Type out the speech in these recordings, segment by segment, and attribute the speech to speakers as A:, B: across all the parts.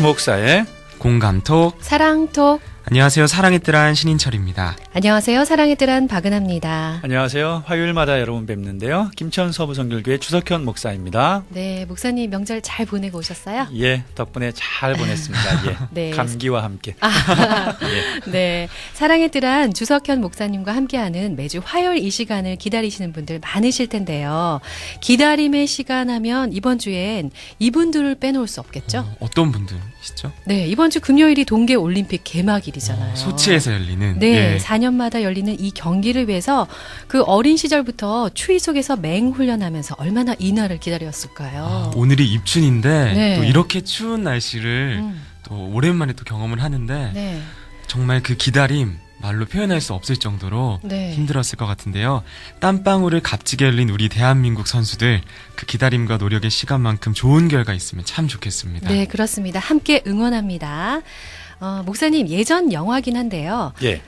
A: 주목사의
B: 공감톡,
C: 사랑톡.
B: 안녕하세요. 사랑의 뜰한 신인철입니다.
C: 안녕하세요. 사랑의 뜰한 박은하입니다.
A: 안녕하세요. 화요일마다 여러분 뵙는데요. 김천 서부선교회 주석현 목사입니다.
C: 네, 목사님 명절 잘 보내고 오셨어요?
A: 예, 덕분에 잘 보냈습니다. 예,
C: 네.
A: 감기와 함께. 예.
C: 네, 사랑의 뜰한 주석현 목사님과 함께하는 매주 화요일 이 시간을 기다리시는 분들 많으실 텐데요. 기다림의 시간 하면 이번 주엔 이분들을 빼놓을 수 없겠죠?
B: 어떤 분들이시죠?
C: 네, 이번 주 금요일이 동계올림픽 개막일이잖아요.
B: 소치에서 열리는.
C: 네,
B: 예.
C: 4년마다 열리는 이 경기를 위해서 그 어린 시절부터 추위 속에서 맹훈련하면서 얼마나 이 날을 기다렸을까요?
B: 오늘이 입춘인데
C: 네.
B: 또 이렇게 추운 날씨를
C: 음.
B: 또 오랜만에 또 경험을 하는데
C: 네,
B: 정말 그 기다림 말로 표현할 수 없을 정도로
C: 네.
B: 힘들었을 것 같은데요. 땀방울을 값지게 흘린 우리 대한민국 선수들, 그 기다림과 노력의 시간만큼 좋은 결과 있으면 참 좋겠습니다.
C: 네, 그렇습니다. 함께 응원합니다. 목사님, 예전 영화긴 한데요.
A: 예.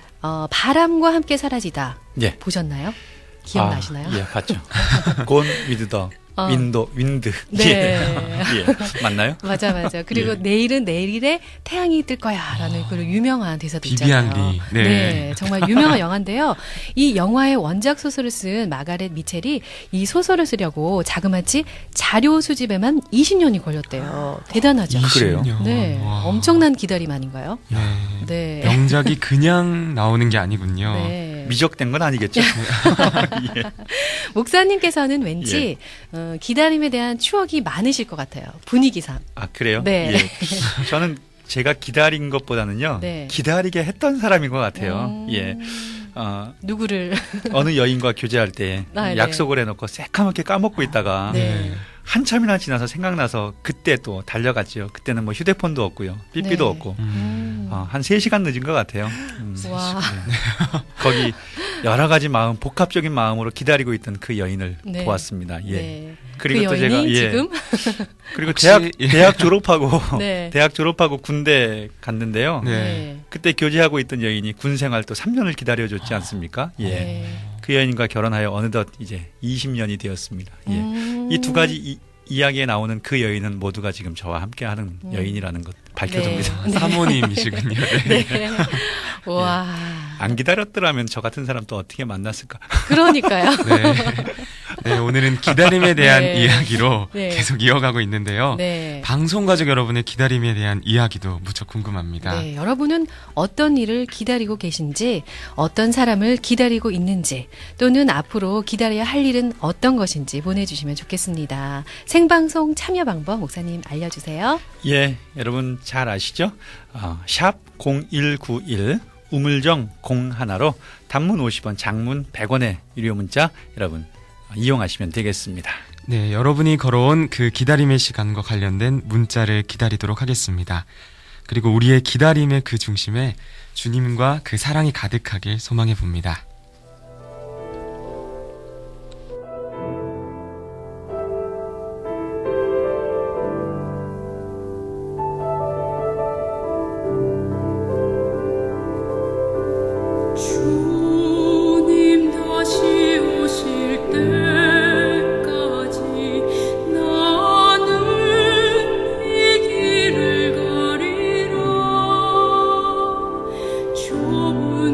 C: 바람과 함께 사라지다.
A: 예.
C: 보셨나요? 기억나시나요?
A: 예, 봤죠. 곤 위드 더 윈드.
C: 네.
A: 예. 예. 맞나요?
C: 맞아. 그리고
A: 예.
C: 내일은 내일에 태양이 뜰 거야라는 그 유명한 대사도
B: 비비안
C: 있잖아요.
B: 리.
C: 네, 정말 유명한 영화인데요. 이 영화의 원작 소설을 쓴 마가렛 미첼이 이 소설을 쓰려고 자그마치 자료 수집에만 20년이 걸렸대요. 대단하죠.
B: 20년.
C: 네,
B: 와.
C: 엄청난 기다림 아닌가요?
B: 네.
C: 네.
B: 명작이 그냥 나오는 게 아니군요.
C: 네.
A: 미적된 건 아니겠죠? 예.
C: 목사님께서는 왠지 기다림에 대한 추억이 많으실 것 같아요. 분위기상.
A: 아, 그래요?
C: 네.
A: 예. 저는 제가 기다린 것보다는요.
C: 네.
A: 기다리게 했던 사람인 것 같아요. 예.
C: 누구를?
A: 어느 여인과 교제할 때
C: 네.
A: 약속을 해놓고 새까맣게 까먹고 있다가
C: 네.
A: 한참이나 지나서 생각나서 그때 또 달려갔죠. 그때는 뭐 휴대폰도 없고요. 삐삐도
C: 네.
A: 없고. 한 3시간 늦은 것 같아요.
C: 와.
A: 거기 여러 가지 마음, 복합적인 마음으로 기다리고 있던 그 여인을
C: 네.
A: 보았습니다. 예.
C: 네.
A: 그리고
C: 그
A: 또
C: 여인이
A: 제가
C: 지금
A: 그리고
B: 혹시-
A: 대학 졸업하고
C: 네.
A: 대학 졸업하고 군대 갔는데요.
B: 네.
A: 그때 교제하고 있던 여인이 군 생활 또 3년을 기다려줬지 않습니까? 예.
C: 네.
A: 그 여인과 결혼하여 어느덧 이제 20년이 되었습니다. 예.
C: 음.
A: 이 두 가지 이야기에 나오는 그 여인은 모두가 지금 저와 함께하는 여인이라는 것 밝혀줍니다.
C: 네.
B: 사모님이시군요. 네.
C: 네. 와.
A: 안 기다렸더라면 저 같은 사람 또 어떻게 만났을까?
C: 그러니까요.
B: 네. 네, 오늘은 기다림에 대한
C: 네.
B: 이야기로
C: 네.
B: 계속 이어가고 있는데요.
C: 네.
B: 방송 가족 여러분의 기다림에 대한 이야기도 무척 궁금합니다.
C: 네, 여러분은 어떤 일을 기다리고 계신지, 어떤 사람을 기다리고 있는지, 또는 앞으로 기다려야 할 일은 어떤 것인지 보내주시면 좋겠습니다. 생방송 참여 방법 목사님 알려주세요.
A: 예, 여러분 잘 아시죠? 샵 0191 우물정 01로 단문 50원, 장문 100원의 유료 문자 여러분 이용하시면 되겠습니다.
B: 네, 여러분이 걸어온 그 기다림의 시간과 관련된 문자를 기다리도록 하겠습니다. 그리고 우리의 기다림의 그 중심에 주님과 그 사랑이 가득하길 소망해 봅니다.
D: 주님 다시 오실 때까지 나는 이 길을 가리라. 좁은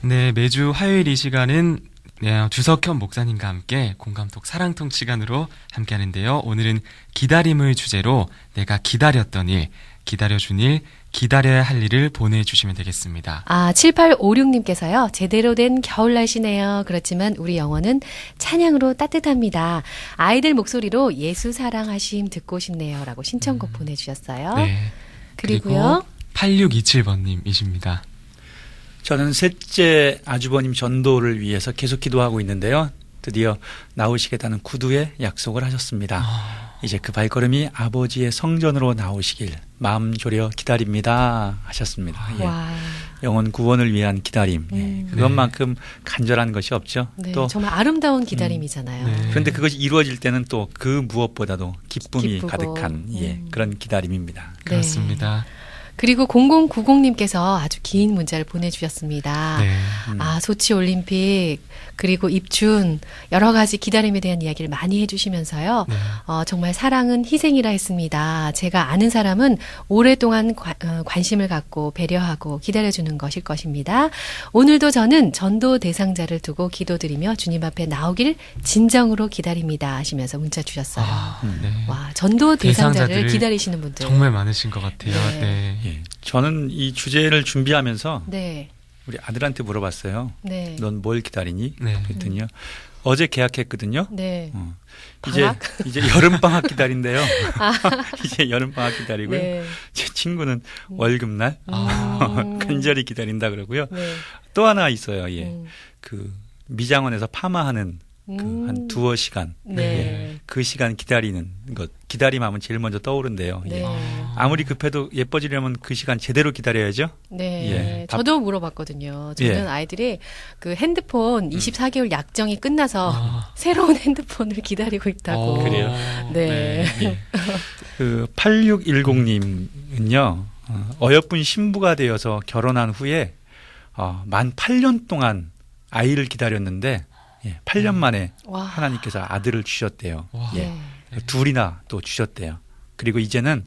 B: 네, 매주 화요일 이 시간은 주석현 목사님과 함께 공감톡 사랑통 시간으로 함께 하는데요. 오늘은 기다림을 주제로 내가 기다렸던 일, 기다려준 일, 기다려야 할 일을 보내주시면 되겠습니다.
C: 7856님께서요. 제대로 된 겨울 날씨네요. 그렇지만 우리 영혼은 찬양으로 따뜻합니다. 아이들 목소리로 예수 사랑하심 듣고 싶네요. 라고 신청곡 보내주셨어요.
B: 네.
C: 그리고요.
B: 8627번님이십니다.
A: 저는 셋째 아주버님 전도를 위해서 계속 기도하고 있는데요. 드디어 나오시겠다는 구두의 약속을 하셨습니다. 이제 그 발걸음이 아버지의 성전으로 나오시길 마음 졸여 기다립니다 하셨습니다. 예.
C: 와.
A: 영혼 구원을 위한 기다림. 예. 그것만큼 간절한 것이 없죠.
C: 네,
A: 또
C: 정말 아름다운 기다림이잖아요.
B: 네.
A: 그런데 그것이 이루어질 때는 또 그 무엇보다도 기쁨이
C: 기쁘고.
A: 가득한 그런 기다림입니다.
C: 네.
B: 그렇습니다.
C: 그리고 0090님께서 아주 긴 문자를 보내주셨습니다.
B: 네.
C: 소치 올림픽 그리고 입춘 여러 가지 기다림에 대한 이야기를 많이 해주시면서요.
B: 네.
C: 정말 사랑은 희생이라 했습니다. 제가 아는 사람은 오랫동안 관심을 갖고 배려하고 기다려주는 것일 것입니다. 오늘도 저는 전도 대상자를 두고 기도드리며 주님 앞에 나오길 진정으로 기다립니다 하시면서 문자 주셨어요.
B: 네.
C: 와, 전도 대상자를
B: 대상자들을
C: 기다리시는 분들.
B: 정말 많으신 것 같아요.
C: 네.
B: 네.
A: 예. 저는 이 주제를 준비하면서
C: 네.
A: 우리 아들한테 물어봤어요.
C: 네.
A: 넌 뭘 기다리니?
B: 네.
A: 그랬더니요. 어제 계약했거든요.
C: 네.
A: 이제 여름 방학 기다린대요. 이제 여름 방학 기다리고요.
C: 네.
A: 제 친구는 월급날 간절히 기다린다 그러고요.
C: 네.
A: 또 하나 있어요. 예.
C: 음.
A: 그 미장원에서 파마하는 그 한 두어 시간.
C: 네.
A: 예. 그 시간 기다리는 것. 기다림하면 제일 먼저 떠오른대요.
C: 네.
A: 예. 아무리 급해도 예뻐지려면 그 시간 제대로 기다려야죠.
C: 네.
A: 예.
C: 저도 물어봤거든요. 저는
A: 예.
C: 아이들이 그 핸드폰 24개월 약정이 끝나서 새로운 핸드폰을 기다리고 있다고.
A: 그래요?
C: 네.
A: 예. 그 8610님은요. 어여쁜 신부가 되어서 결혼한 후에 만 8년 동안 아이를 기다렸는데 8년 만에
C: 와.
A: 하나님께서 아들을 주셨대요.
B: 와.
A: 예.
C: 네.
A: 둘이나 또 주셨대요. 그리고 이제는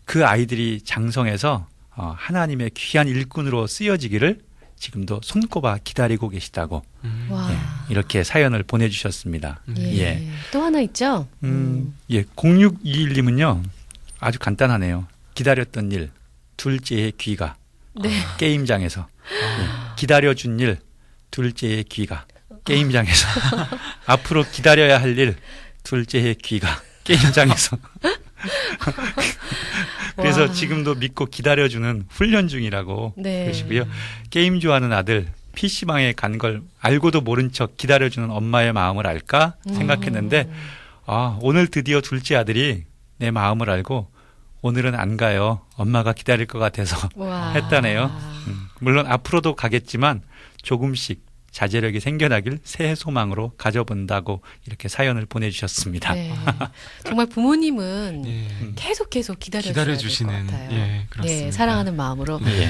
A: 그 아이들이 장성해서 하나님의 귀한 일꾼으로 쓰여지기를 지금도 손꼽아 기다리고 계시다고
C: 와.
A: 이렇게 사연을 보내주셨습니다.
C: 예.
A: 예.
C: 또 하나 있죠?
A: 예. 0621님은요. 아주 간단하네요. 기다렸던 일, 둘째의 귀가.
C: 네.
A: 게임장에서. 예. 기다려준 일, 둘째의 귀가. 게임장에서. 앞으로 기다려야 할 일, 둘째의 귀가. 게임장에서. 그래서
C: 와.
A: 지금도 믿고 기다려주는 훈련 중이라고
C: 네.
A: 그러시고요. 게임 좋아하는 아들, PC방에 간 걸 알고도 모른 척 기다려주는 엄마의 마음을 알까 생각했는데 오늘 드디어 둘째 아들이 내 마음을 알고 오늘은 안 가요. 엄마가 기다릴 것 같아서
C: 와.
A: 했다네요. 물론 앞으로도 가겠지만 조금씩 자제력이 생겨나길 새해 소망으로 가져본다고 이렇게 사연을 보내주셨습니다.
C: 네. 정말 부모님은
B: 예.
C: 계속 기다려주시는
B: 기다려주시는,
C: 것 같아요.
B: 예, 그렇습니다.
C: 네, 사랑하는 마음으로.
A: 네.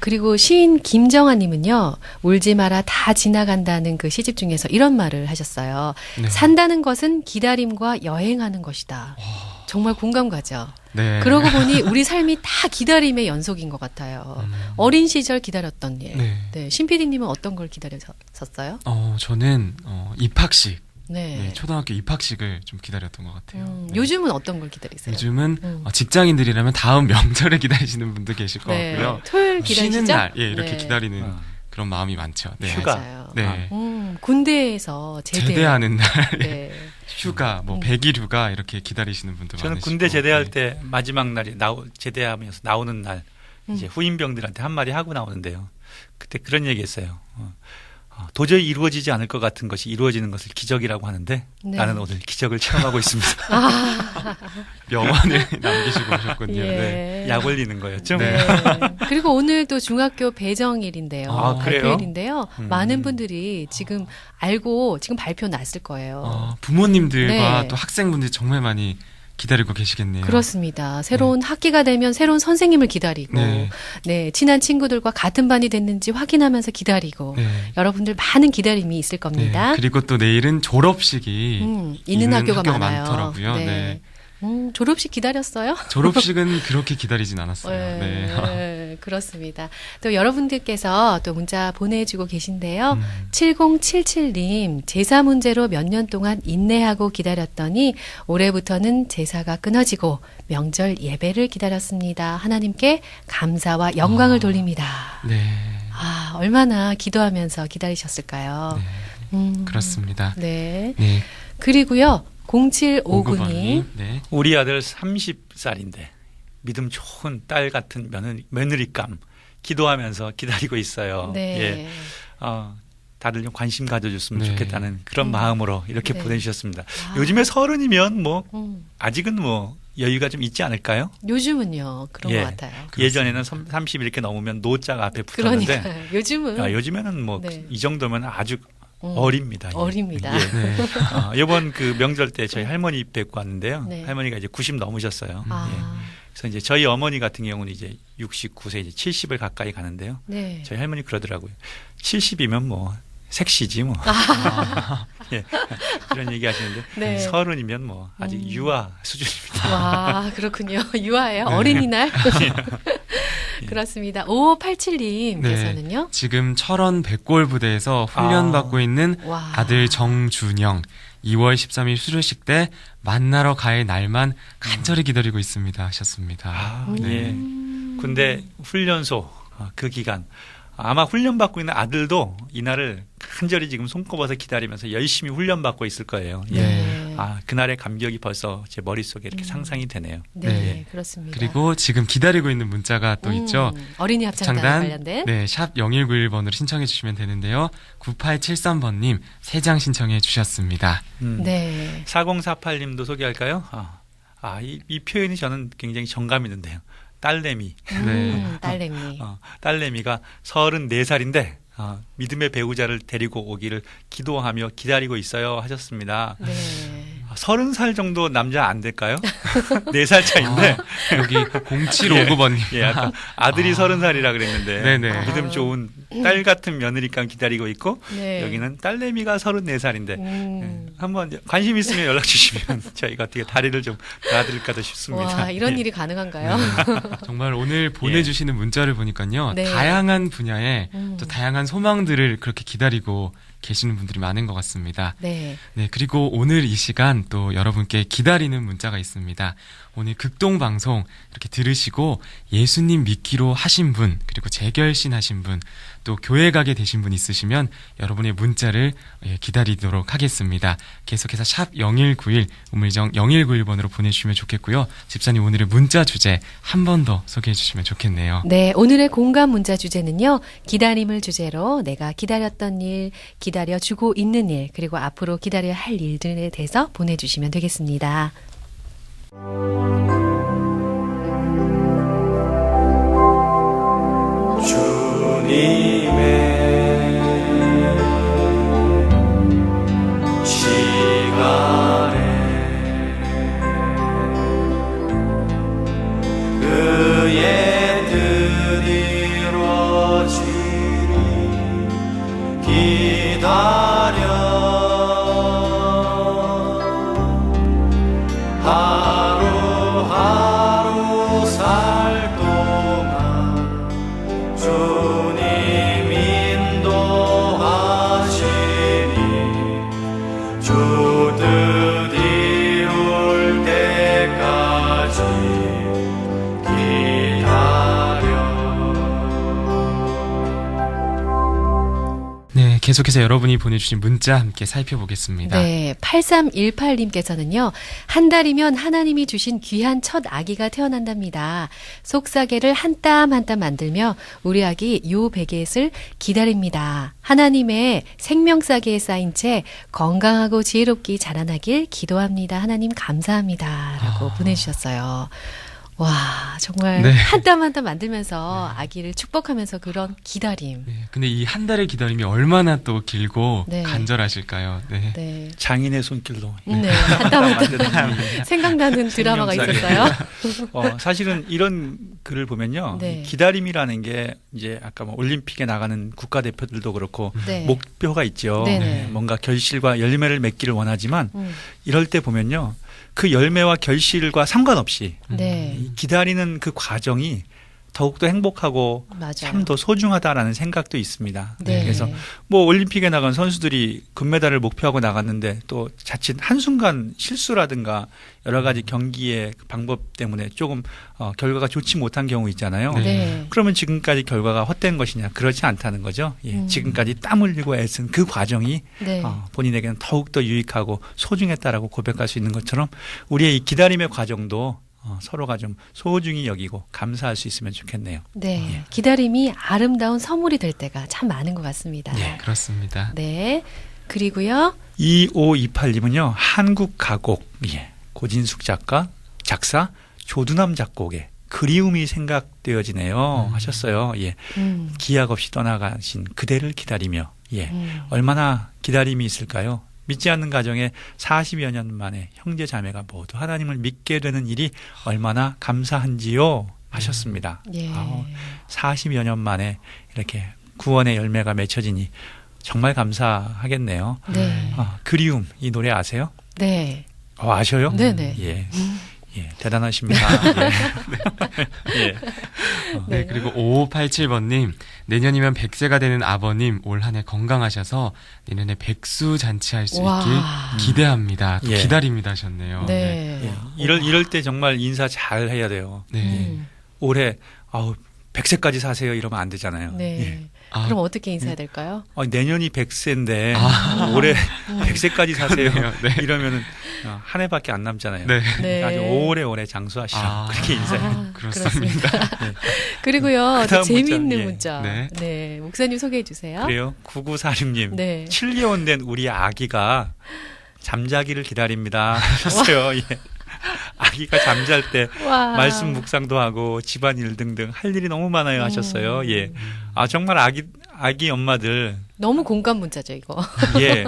C: 그리고 시인 김정아님은요, 울지 마라 다 지나간다는 그 시집 중에서 이런 말을 하셨어요.
B: 네.
C: 산다는 것은 기다림과 여행하는 것이다. 정말 공감 가죠.
B: 네.
C: 그러고 보니 우리 삶이 다 기다림의 연속인 것 같아요. 어린 시절 기다렸던 일.
B: 네.
C: 네, 신 PD님은 어떤 걸 기다렸었어요?
B: 저는 입학식,
C: 네.
B: 네, 초등학교 입학식을 좀 기다렸던 것 같아요. 네.
C: 요즘은 어떤 걸 기다리세요?
B: 요즘은 직장인들이라면 다음 명절에 기다리시는 분도 계실 것
C: 네.
B: 같고요.
C: 토요일 기다리시죠?
B: 쉬는 날, 예, 이렇게
C: 네.
B: 기다리는 그런 마음이 많죠. 네.
A: 휴가.
C: 맞아요.
B: 네.
C: 군대에서
B: 제대하는 날,
C: 네.
B: 휴가, 100일 휴가 이렇게 기다리시는 분도 많으시고.
A: 저는 군대 제대할
B: 네.
A: 때 마지막 날이 제대하면서 나오는 날 이제 후임병들한테 한마디 하고 나오는데요. 그때 그런 얘기했어요. 도저히 이루어지지 않을 것 같은 것이 이루어지는 것을 기적이라고 하는데
C: 네.
A: 나는 오늘 기적을 체험하고 있습니다.
B: 명언을 남기시고 오셨군요.
C: 예.
B: 네.
A: 약 올리는 거였죠.
C: 네. 그리고 오늘 또 중학교 배정일인데요.
A: 그래요?
C: 발표일인데요. 많은 분들이 지금 알고 지금 발표 났을 거예요.
B: 부모님들과
C: 네.
B: 또 학생분들이 정말 많이 기다리고 계시겠네요.
C: 그렇습니다. 새로운 학기가 되면 새로운 선생님을 기다리고,
B: 네.
C: 네, 친한 친구들과 같은 반이 됐는지 확인하면서 기다리고,
B: 네.
C: 여러분들 많은 기다림이 있을 겁니다.
B: 네. 그리고 또 내일은 졸업식이
C: 있는 학교가 많아요.
B: 많더라고요. 네.
C: 졸업식 기다렸어요?
B: 졸업식은 그렇게 기다리진 않았어요. 네.
C: 네. 그렇습니다. 또 여러분들께서 또 문자 보내주고 계신데요. 7077님, 제사 문제로 몇 년 동안 인내하고 기다렸더니 올해부터는 제사가 끊어지고 명절 예배를 기다렸습니다. 하나님께 감사와 영광을 돌립니다.
B: 네.
C: 아, 얼마나 기도하면서 기다리셨을까요?
B: 그렇습니다.
C: 네.
B: 네.
C: 그리고요, 0759님.
B: 59번님. 네.
A: 우리 아들 30살인데 믿음 좋은 딸 같은 며느리감 기도하면서 기다리고 있어요.
C: 네.
A: 예. 다들 좀 관심 가져줬으면
B: 네.
A: 좋겠다는 그런 마음으로 이렇게
C: 네.
A: 보내주셨습니다.
C: 아.
A: 요즘에 30이면 뭐
C: 음,
A: 아직은 뭐 여유가 좀 있지 않을까요?
C: 요즘은요, 그런
A: 예.
C: 것 같아요.
A: 예전에는 30 이렇게 넘으면 노자가 앞에 붙었는데
C: 그러니까요. 요즘은
A: 요즘에는 뭐
C: 네.
A: 이 정도면 아주 어립니다. 예.
C: 어립니다.
A: 예.
B: 네.
A: 이번 그 명절 때 저희 할머니 뵙고 왔는데요.
C: 네.
A: 할머니가 이제 90 넘으셨어요. 예.
C: 아,
A: 그래서 이제 저희 어머니 같은 경우는 이제 69세 이제 70을 가까이 가는데요.
C: 네.
A: 저희 할머니 그러더라고요. 70이면 뭐 섹시지 뭐. 예. 그런 얘기 하시는데
C: 네.
A: 30이면 뭐 아직 유아 수준입니다.
C: 와, 그렇군요. 유아예요.
B: 네.
C: 어린이날. 그렇습니다. 5587님께서는요.
B: 지금 철원 백골 부대에서 훈련받고 있는
C: 와.
B: 아들 정준영 2월 13일 수료식 때 만나러 갈 날만 간절히 기다리고 있습니다 하셨습니다.
A: 아, 예. 군대 훈련소 그 기간 아마 훈련받고 있는 아들도 이날을 간절히 지금 손꼽아서 기다리면서 열심히 훈련받고 있을 거예요. 예.
C: 네.
A: 그날의 감격이 벌써 제 머릿속에 이렇게 상상이 되네요.
C: 네,
B: 네.
C: 그렇습니다.
B: 그리고 지금 기다리고 있는 문자가 또 있죠.
C: 어린이 합창단 관련된.
B: 네, 샵 0191번으로 신청해 주시면 되는데요. 9873번님 3장 신청해 주셨습니다.
C: 네.
A: 4048님도 소개할까요? 이 표현이 저는 굉장히 정감 있는데요. 딸내미.
C: 딸내미.
A: 딸내미가 34살인데 믿음의 배우자를 데리고 오기를 기도하며 기다리고 있어요 하셨습니다.
C: 네.
A: 30살 정도 남자 안 될까요? 4살 차인데.
B: 여기 0759번님.
A: 예, 아까 아들이 30살이라 그랬는데
B: 네네.
A: 믿음 좋은 딸 같은 며느리감 기다리고 있고
C: 네.
A: 여기는 딸내미가 34살인데
C: 음.
A: 한번 관심 있으면 연락 주시면 저희가 어떻게 다리를 좀 놔드릴까도 싶습니다.
C: 와, 이런
A: 예.
C: 일이 가능한가요?
B: 정말 오늘 보내주시는 문자를 보니까요.
C: 네.
B: 다양한 분야에
C: 음.
B: 또 다양한 소망들을 그렇게 기다리고 계시는 분들이 많은 것 같습니다.
C: 네.
B: 네, 그리고 오늘 이 시간 또 여러분께 기다리는 문자가 있습니다. 오늘 극동방송 이렇게 들으시고 예수님 믿기로 하신 분, 그리고 재결신하신 분, 또 교회 가게 되신 분 있으시면 여러분의 문자를 기다리도록 하겠습니다. 계속해서 샵 0191, 우물정 0191번으로 보내주시면 좋겠고요. 집사님 오늘의 문자 주제 한 번 더 소개해 주시면 좋겠네요.
C: 네, 오늘의 공감 문자 주제는요. 기다림을 주제로 내가 기다렸던 일, 기다려주고 있는 일, 그리고 앞으로 기다려야 할 일들에 대해서 보내주시면 되겠습니다.
E: 주님의 시간에 그의 뜻이 이루어지리 기다려 하루하루 살 동안 주님 인도하시니 주 뜻 이룰 때까지 기다려.
B: 네, 계속해서 여러분이 보내주신 문자 함께 살펴보겠습니다.
C: 네, 8318님께서는요. 한 달이면 하나님이 주신 귀한 첫 아기가 태어난답니다. 속사계를 한 땀 한 땀 만들며 우리 아기 요 베갯을 기다립니다. 하나님의 생명사계에 쌓인 채 건강하고 지혜롭게 자라나길 기도합니다. 하나님 감사합니다. 라고 보내주셨어요. 와, 정말
B: 네.
C: 한 땀 한 땀 만들면서 아기를 축복하면서 그런 기다림.
B: 네, 근데 이 한 달의 기다림이 얼마나 또 길고
C: 네.
B: 간절하실까요? 네.
C: 네.
A: 장인의 손길로
C: 네, 한 땀 한 땀
A: 만드는
C: 생각나는 드라마가
A: 생명사계.
C: 있었어요.
A: 사실은 이런 글을 보면요.
C: 네.
A: 기다림이라는 게 이제 아까 뭐 올림픽에 나가는 국가대표들도 그렇고
C: 네.
A: 목표가 있죠.
C: 네네.
A: 뭔가 결실과 열매를 맺기를 원하지만
C: 음.
A: 이럴 때 보면요. 그 열매와 결실과 상관없이
C: 네.
A: 이 기다리는 그 과정이 더욱더 행복하고
C: 맞아요.
A: 참 더 소중하다라는 생각도 있습니다.
C: 네.
A: 그래서 뭐 올림픽에 나간 선수들이 금메달을 목표하고 나갔는데 또 자칫 한순간 실수라든가 여러 가지 경기의 방법 때문에 조금 결과가 좋지 못한 경우 있잖아요.
B: 네.
C: 네.
A: 그러면 지금까지 결과가 헛된 것이냐? 그렇지 않다는 거죠. 예, 지금까지 땀 흘리고 애쓴 그 과정이
C: 네.
A: 본인에게는 더욱더 유익하고 소중했다라고 고백할 수 있는 것처럼 우리의 이 기다림의 과정도 서로가 좀 소중히 여기고 감사할 수 있으면 좋겠네요.
C: 네. 기다림이 아름다운 선물이 될 때가 참 많은 것 같습니다.
A: 예.
B: 그렇습니다.
C: 네. 그리고요.
A: 2528님은요. 한국 가곡 고진숙 작사 조두남 작곡의 그리움이 생각되어지네요 하셨어요. 예. 기약 없이 떠나가신 그대를 기다리며 얼마나 기다림이 있을까요? 믿지 않는 가정에 40여 년 만에 형제 자매가 모두 하나님을 믿게 되는 일이 얼마나 감사한지요 하셨습니다.
C: 예.
A: 40여 년 만에 이렇게 구원의 열매가 맺혀지니 정말 감사하겠네요.
C: 네.
A: 그리움 이 노래 아세요?
C: 네.
A: 아셔요?
C: 네네.
A: 예. 예, 대단하십니다. 예.
B: 네, 그리고 5587번님, 내년이면 100세가 되는 아버님, 올 한 해 건강하셔서 내년에 백수 잔치할 수
C: 와.
B: 있길 기대합니다. 또
A: 예.
B: 기다립니다 하셨네요.
C: 네.
A: 예. 이럴 때 정말 인사 잘 해야 돼요.
B: 네.
A: 올해 100세까지 사세요 이러면 안 되잖아요.
C: 네.
A: 예.
C: 그럼 어떻게 인사해야 될까요?
A: 내년이 100세인데 올해 100세까지 사세요.
B: 네.
A: 이러면은 한 해밖에 안 남잖아요.
B: 네.
C: 네.
A: 아주 오래오래 장수하시라.
B: 아.
A: 그렇게 인사해요.
B: 그렇습니다.
C: 그리고요. 또
A: 그다음
C: 재미있는
A: 문자,
C: 문자.
B: 네.
C: 네. 목사님 소개해 주세요.
A: 그래요? 9946님.
C: 네.
A: 7개월 된 우리 아기가 잠자기를 기다립니다. 하셨어요. 예. 아기가 잠잘 때
C: 와.
A: 말씀 묵상도 하고 집안일 등등 할 일이 너무 많아요 하셨어요. 예. 정말 아기 엄마들
C: 너무 공감 문자죠, 이거.
A: 예.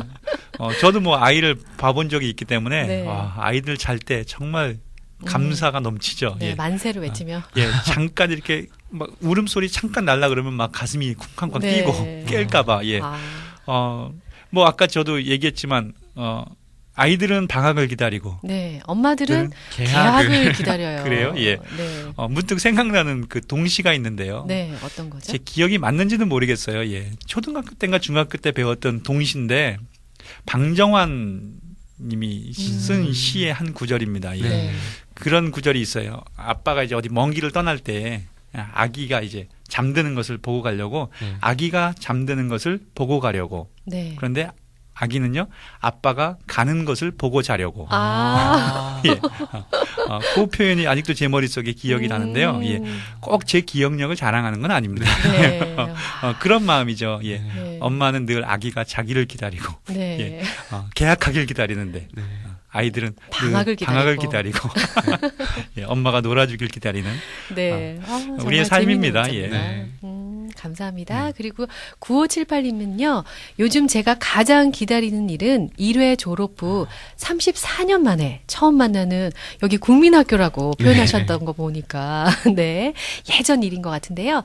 A: 저도 뭐 아이를 봐본 적이 있기 때문에
C: 네.
A: 아이들 잘 때 정말 감사가 넘치죠.
C: 네,
A: 예.
C: 만세를 외치며.
A: 예, 잠깐 이렇게 막 울음소리 잠깐 날라 그러면 막 가슴이 쿵쾅쿵
C: 네.
A: 뛰고 깰까봐. 예. 뭐 아까 저도 얘기했지만 아이들은 방학을 기다리고
C: 네, 엄마들은
B: 개학을.
C: 개학을 기다려요.
A: 그래요? 예.
C: 네.
A: 문득 생각나는 그 동시가 있는데요.
C: 네, 어떤 거죠?
A: 제 기억이 맞는지는 모르겠어요. 예. 초등학교 때인가 중학교 때 배웠던 동시인데 방정환 님이 쓴 시의 한 구절입니다. 예.
C: 네.
A: 그런 구절이 있어요. 아빠가 이제 어디 먼 길을 떠날 때 아기가 이제 잠드는 것을 보고 가려고
B: 네.
A: 아기가 잠드는 것을 보고 가려고
C: 네.
A: 그런데 아기는요 아빠가 가는 것을 보고 자려고 예. 그 표현이 아직도 제 머릿속에 기억이 나는데요. 예. 꼭 제 기억력을 자랑하는 건 아닙니다.
C: 네.
A: 그런 마음이죠. 예.
C: 네.
A: 엄마는 늘 아기가 자기를 기다리고
C: 네.
A: 예. 개학하길 기다리는데
B: 네.
A: 아이들은
C: 방학을
A: 늘 방학을
C: 기다리고.
A: 예, 엄마가 놀아주길 기다리는
C: 네. 정말
A: 우리의 삶입니다.
C: 재밌는
A: 예.
C: 문자입니다. 감사합니다. 그리고 9578님은요. 요즘 제가 가장 기다리는 일은 1회 졸업 후 34년 만에 처음 만나는 여기 국민학교라고 표현하셨던 거 보니까 네. 예전 일인 것 같은데요.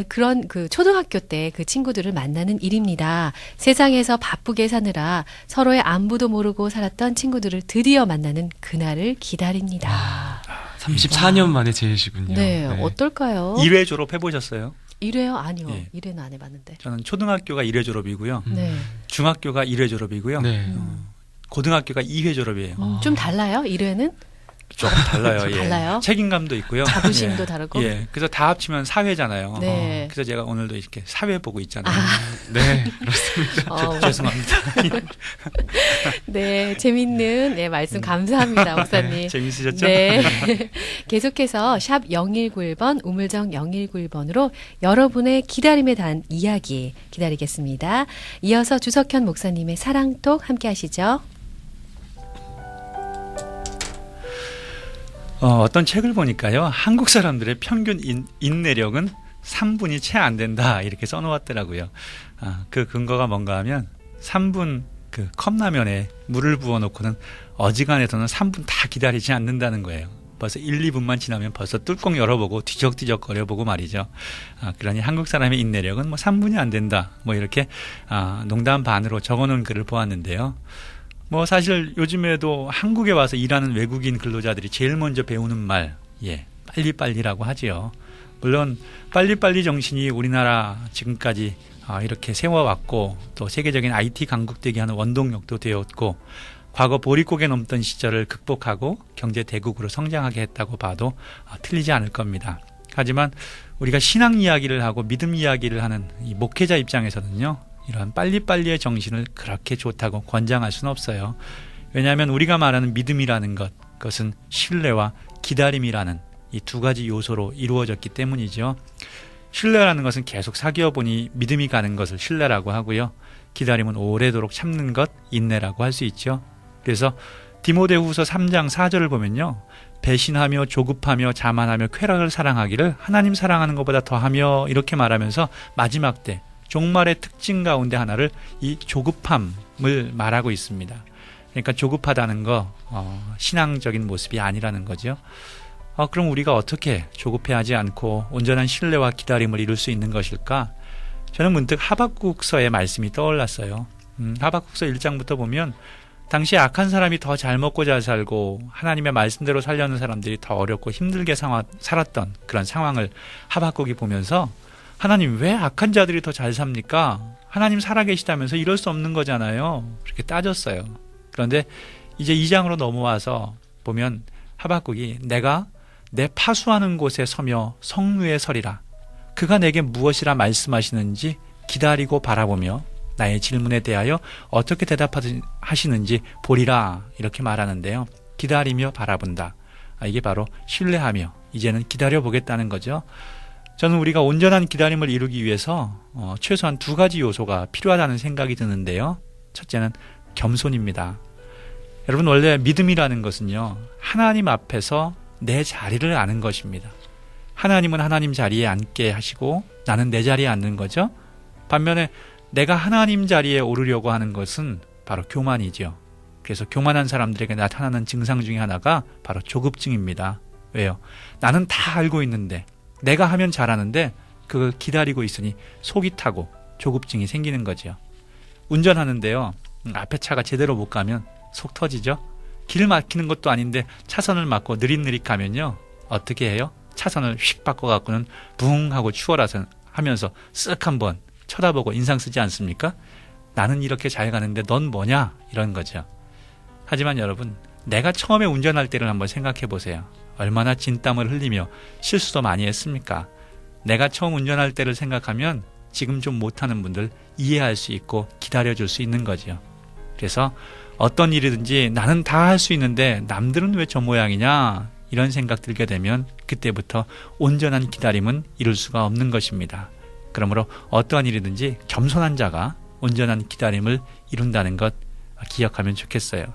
C: 그런 그 초등학교 때 그 친구들을 만나는 일입니다. 세상에서 바쁘게 사느라 서로의 안부도 모르고 살았던 친구들을 드디어 만나는 그날을 기다립니다.
B: 34년 만에 제이시군요.
C: 네. 어떨까요?
A: 1회 졸업해 보셨어요?
C: 1회요? 아니요.
A: 예.
C: 1회는 안 해봤는데.
A: 저는 초등학교가 1회 졸업이고요.
C: 네.
A: 중학교가 1회 졸업이고요.
B: 네.
A: 고등학교가 2회 졸업이에요.
C: 좀 달라요? 1회는?
A: 조금 달라요.
C: 좀
A: 예.
C: 달라요?
A: 책임감도 있고요.
C: 자부심도
A: 예.
C: 다르고?
A: 예. 그래서 다 합치면 사회잖아요.
C: 네.
A: 그래서 제가 오늘도 이렇게 사회 보고 있잖아요.
B: 네, 그렇습니다.
A: 죄송합니다.
C: 네, 재밌는 네, 말씀 감사합니다, 목사님.
A: 재밌으셨죠?
C: 네. 계속해서 샵 0191번, 우물정 0191번으로 여러분의 기다림에 대한 이야기 기다리겠습니다. 이어서 주석현 목사님의 사랑톡 함께 하시죠.
A: 어떤 책을 보니까요. 한국 사람들의 평균 인내력은 3분이 채 안 된다 이렇게 써놓았더라고요. 그 근거가 뭔가 하면 3분 그 컵라면에 물을 부어놓고는 어지간해서는 3분 다 기다리지 않는다는 거예요. 벌써 1, 2분만 지나면 벌써 뚜껑 열어보고 뒤적뒤적 거려보고 말이죠. 그러니 한국 사람의 인내력은 뭐 3분이 안 된다. 뭐 이렇게 농담 반으로 적어놓은 글을 보았는데요. 뭐 사실 요즘에도 한국에 와서 일하는 외국인 근로자들이 제일 먼저 배우는 말, 빨리빨리라고 하지요. 물론 빨리빨리 정신이 우리나라 지금까지 이렇게 세워왔고 또 세계적인 IT 강국되게 하는 원동력도 되었고 과거 보릿고개 넘던 시절을 극복하고 경제 대국으로 성장하게 했다고 봐도 틀리지 않을 겁니다. 하지만 우리가 신앙 이야기를 하고 믿음 이야기를 하는 이 목회자 입장에서는요, 이런 빨리빨리의 정신을 그렇게 좋다고 권장할 수는 없어요. 왜냐하면 우리가 말하는 믿음이라는 그것은 신뢰와 기다림이라는 이 두 가지 요소로 이루어졌기 때문이죠. 신뢰라는 것은 계속 사귀어 보니 믿음이 가는 것을 신뢰라고 하고요. 기다림은 오래도록 참는 것, 인내라고 할 수 있죠. 그래서 디모데후서 3장 4절을 보면요, 배신하며 조급하며 자만하며 쾌락을 사랑하기를 하나님 사랑하는 것보다 더하며 이렇게 말하면서 마지막 때 종말의 특징 가운데 하나를 이 조급함을 말하고 있습니다. 그러니까 조급하다는 거 신앙적인 모습이 아니라는 거죠. 그럼 우리가 어떻게 조급해하지 않고 온전한 신뢰와 기다림을 이룰 수 있는 것일까? 저는 문득 하박국서의 말씀이 떠올랐어요. 하박국서 1장부터 보면 당시 악한 사람이 더 잘 먹고 잘 살고 하나님의 말씀대로 살려는 사람들이 더 어렵고 힘들게 살았던 그런 상황을 하박국이 보면서 하나님 왜 악한 자들이 더 잘 삽니까? 하나님 살아계시다면서 이럴 수 없는 거잖아요. 그렇게 따졌어요. 그런데 이제 2장으로 넘어와서 보면 하박국이 내가 내 파수하는 곳에 서며 성루에 서리라. 그가 내게 무엇이라 말씀하시는지 기다리고 바라보며 나의 질문에 대하여 어떻게 대답하시는지 보리라. 이렇게 말하는데요. 기다리며 바라본다. 이게 바로 신뢰하며 이제는 기다려보겠다는 거죠. 저는 우리가 온전한 기다림을 이루기 위해서 최소한 두 가지 요소가 필요하다는 생각이 드는데요. 첫째는 겸손입니다. 여러분, 원래 믿음이라는 것은요, 하나님 앞에서 내 자리를 아는 것입니다. 하나님은 하나님 자리에 앉게 하시고 나는 내 자리에 앉는 거죠. 반면에 내가 하나님 자리에 오르려고 하는 것은 바로 교만이죠. 그래서 교만한 사람들에게 나타나는 증상 중에 하나가 바로 조급증입니다. 왜요? 나는 다 알고 있는데 내가 하면 잘하는데 그걸 기다리고 있으니 속이 타고 조급증이 생기는 거죠. 운전하는데요, 앞에 차가 제대로 못 가면 속 터지죠. 길 막히는 것도 아닌데 차선을 막고 느릿느릿 가면요, 어떻게 해요? 차선을 휙 바꿔갖고는 붕 하고 추월하서 하면서 쓱 한번 쳐다보고 인상 쓰지 않습니까? 나는 이렇게 잘 가는데 넌 뭐냐? 이런 거죠. 하지만 여러분, 내가 처음에 운전할 때를 한번 생각해 보세요. 얼마나 진땀을 흘리며 실수도 많이 했습니까? 내가 처음 운전할 때를 생각하면 지금 좀 못하는 분들 이해할 수 있고 기다려줄 수 있는 거죠. 그래서 어떤 일이든지 나는 다 할 수 있는데 남들은 왜 저 모양이냐? 이런 생각 들게 되면 그때부터 온전한 기다림은 이룰 수가 없는 것입니다. 그러므로 어떠한 일이든지 겸손한 자가 온전한 기다림을 이룬다는 것 기억하면 좋겠어요.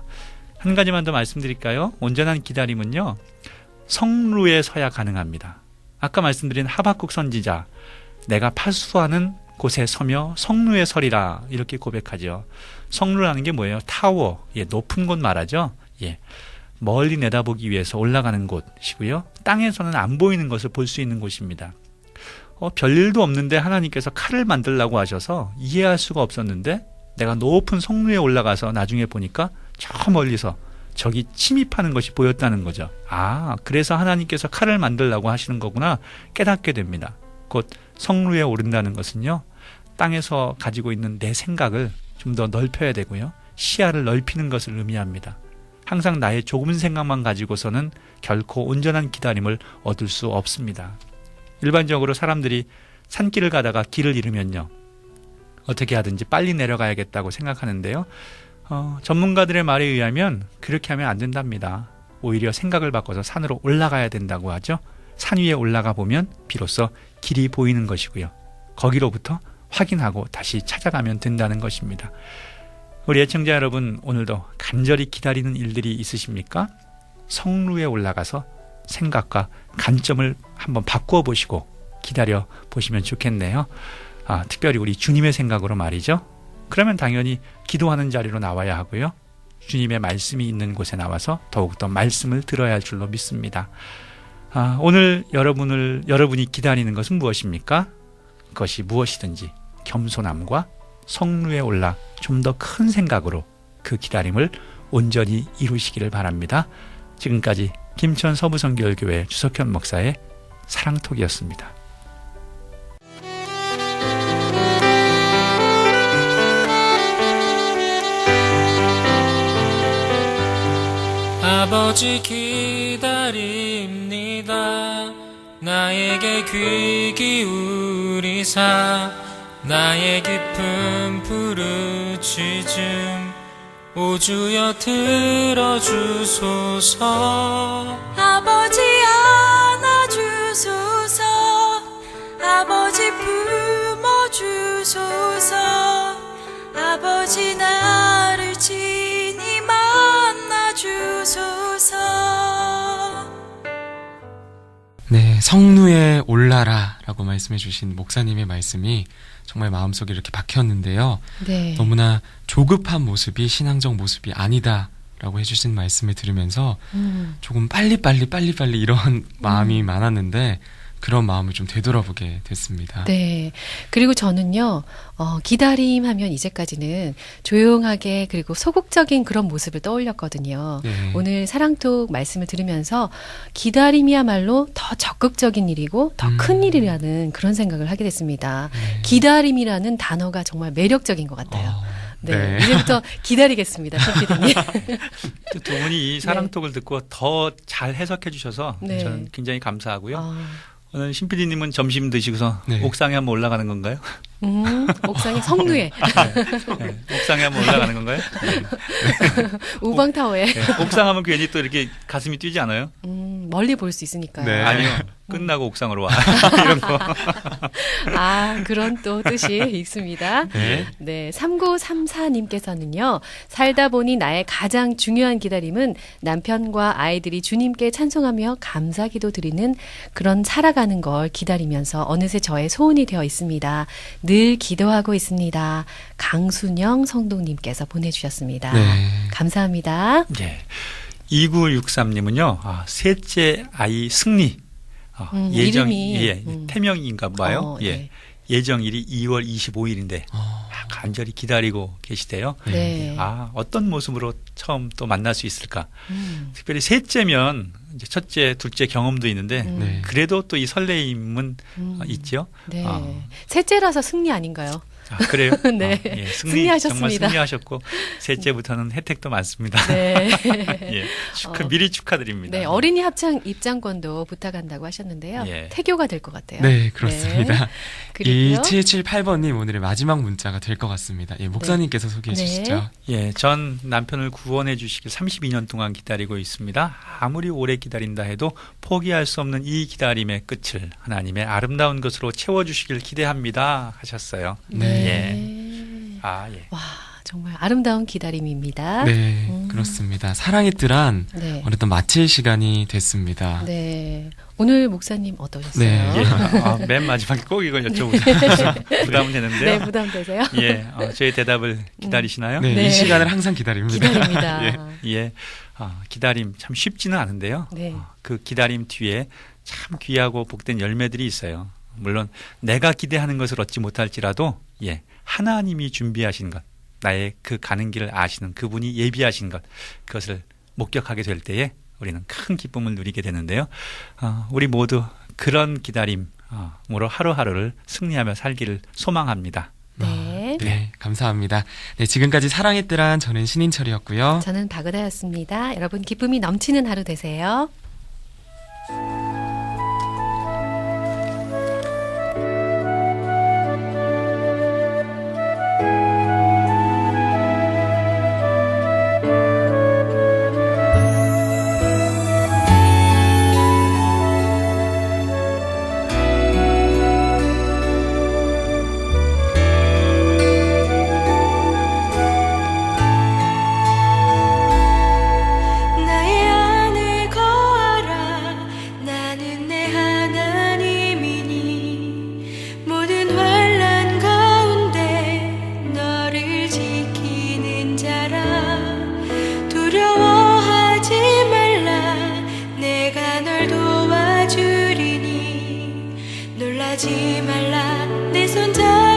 A: 한 가지만 더 말씀드릴까요? 온전한 기다림은요, 성루에 서야 가능합니다. 아까 말씀드린 하박국 선지자, 내가 파수하는 곳에 서며 성루에 서리라, 이렇게 고백하죠. 성루라는 게 뭐예요? 타워, 높은 곳 말하죠. 멀리 내다보기 위해서 올라가는 곳이고요. 땅에서는 안 보이는 것을 볼 수 있는 곳입니다. 별일도 없는데 하나님께서 칼을 만들라고 하셔서 이해할 수가 없었는데 내가 높은 성루에 올라가서 나중에 보니까 저 멀리서 저기 침입하는 것이 보였다는 거죠. 그래서 하나님께서 칼을 만들라고 하시는 거구나 깨닫게 됩니다. 곧 성루에 오른다는 것은요, 땅에서 가지고 있는 내 생각을 좀 더 넓혀야 되고요, 시야를 넓히는 것을 의미합니다. 항상 나의 좁은 생각만 가지고서는 결코 온전한 기다림을 얻을 수 없습니다. 일반적으로 사람들이 산길을 가다가 길을 잃으면요, 어떻게 하든지 빨리 내려가야겠다고 생각하는데요. 전문가들의 말에 의하면 그렇게 하면 안 된답니다. 오히려 생각을 바꿔서 산으로 올라가야 된다고 하죠. 산 위에 올라가 보면 비로소 길이 보이는 것이고요. 거기로부터 확인하고 다시 찾아가면 된다는 것입니다. 우리 애청자 여러분, 오늘도 간절히 기다리는 일들이 있으십니까? 성루에 올라가서 생각과 관점을 한번 바꾸어 보시고 기다려 보시면 좋겠네요. 특별히 우리 주님의 생각으로 말이죠. 그러면 당연히 기도하는 자리로 나와야 하고요, 주님의 말씀이 있는 곳에 나와서 더욱더 말씀을 들어야 할 줄로 믿습니다. 오늘 여러분이 기다리는 것은 무엇입니까? 그것이 무엇이든지 겸손함과 성루에 올라 좀 더 큰 생각으로 그 기다림을 온전히 이루시기를 바랍니다. 지금까지 김천 서부성결교회 주석현 목사의 사랑톡이었습니다.
F: 아버지 기다립니다. 나에게 귀 기울이사 나의 깊은 부르짖음 오 주여 들어주소서.
D: 아버지 안아주소서. 아버지 품어주소서. 아버지 나를 친히 만나주소서.
B: 네, 성루에 올라라 라고 말씀해 주신 목사님의 말씀이 정말 마음속에 이렇게 박혔는데요.
C: 네.
B: 너무나 조급한 모습이 신앙적 모습이 아니다 라고 해주신 말씀을 들으면서 조금 빨리빨리 이런 마음이 많았는데 그런 마음을 좀 되돌아보게 됐습니다.
C: 네. 그리고 저는요, 기다림 하면 이제까지는 조용하게 그리고 소극적인 그런 모습을 떠올렸거든요.
B: 네.
C: 오늘 사랑톡 말씀을 들으면서 기다림이야말로 더 적극적인 일이고 더 큰 일이라는 그런 생각을 하게 됐습니다.
B: 네.
C: 기다림이라는 단어가 정말 매력적인 것 같아요. 네.
B: 네.
C: 이제부터 기다리겠습니다, PD님.
A: 두 분이 이 사랑톡을 듣고 더 잘 해석해 주셔서
C: 네.
A: 저는 굉장히 감사하고요. 오늘 신 PD님은 점심 드시고서
B: 네.
A: 옥상에 한번 올라가는 건가요?
C: 옥상의 성루에,
A: 네, 옥상에 한번 올라가는 건가요?
C: 우방타워에
A: 네. 옥상하면 괜히 또 이렇게 가슴이 뛰지 않아요?
C: 멀리 볼 수 있으니까요.
B: 네.
A: 아니요. 끝나고 옥상으로 와. 이런 거.
C: 아, 그런 또 뜻이 있습니다.
B: 네.
C: 네, 3934님께서는요, 살다 보니 나의 가장 중요한 기다림은 남편과 아이들이 주님께 찬송하며 감사기도 드리는 그런 살아가는 걸 기다리면서 어느새 저의 소원이 되어 있습니다. 늘 기도하고 있습니다. 강순영 성도님께서 보내주셨습니다.
B: 네.
C: 감사합니다.
A: 예. 2963님은요, 셋째 아이 승리. 예정,
C: 이름이,
A: 예, 태명인가 봐요. 예.
C: 네.
A: 예정일이 2월 25일인데, 간절히 기다리고 계시대요.
C: 네.
A: 어떤 모습으로 처음 또 만날 수 있을까? 특별히 셋째면, 이제 첫째, 둘째 경험도 있는데,
B: 네.
A: 그래도 또 이 설레임은 있죠.
C: 네. 셋째라서 승리 아닌가요?
A: 그래요?
C: 네.
A: 예,
C: 승리하셨습니다.
A: 정말 승리하셨고, 셋째부터는 혜택도 많습니다.
C: 네.
A: 예, 미리 축하드립니다.
C: 네, 어린이 합창 입장권도 부탁한다고 하셨는데요.
A: 예.
C: 태교가 될 것 같아요.
B: 네, 그렇습니다.
C: 네. 그리고요.
B: 2778번님 오늘의 마지막 문자가 될 것 같습니다. 예, 목사님께서 소개해
C: 네.
B: 주시죠.
A: 예, 전 남편을 구원해 주시길 32년 동안 기다리고 있습니다. 아무리 오래 기다린다 해도 포기할 수 없는 이 기다림의 끝을 하나님의 아름다운 것으로 채워주시길 기대합니다. 하셨어요.
C: 네.
A: 예. 예.
C: 와, 정말 아름다운 기다림입니다.
B: 네, 그렇습니다. 사랑의 뜰한
C: 네.
B: 어느덧 마칠 시간이 됐습니다.
C: 네. 오늘 목사님 어떠셨어요?
B: 네.
A: 예. 맨 마지막에 꼭 이걸 여쭤보세요. 부담은 되는데요.
C: 네, 부담되세요?
A: 예, 저의 대답을 기다리시나요?
B: 네,
C: 네.
B: 이 시간을 항상 기다립니다.
C: 기다립니다.
B: 예.
A: 예, 기다림 참 쉽지는 않은데요.
C: 네.
A: 그 기다림 뒤에 참 귀하고 복된 열매들이 있어요. 물론 내가 기대하는 것을 얻지 못할지라도 하나님이 준비하신 것, 나의 그 가는 길을 아시는 그분이 예비하신 것, 그것을 목격하게 될 때에 우리는 큰 기쁨을 누리게 되는데요. 우리 모두 그런 기다림으로 하루하루를 승리하며 살기를 소망합니다.
C: 네.
B: 네, 감사합니다. 네, 지금까지 사랑의 뜰한 저는 신인철이었고요.
C: 저는 박은하였습니다. 여러분 기쁨이 넘치는 하루 되세요.
D: 나의 안에 거하라. 나는 내 하나님이니 모든 환난 가운데 너를 지키는 자라. 두려워하지 말라. 내가 널 도와주리니 놀라지 말라. 내 손 잡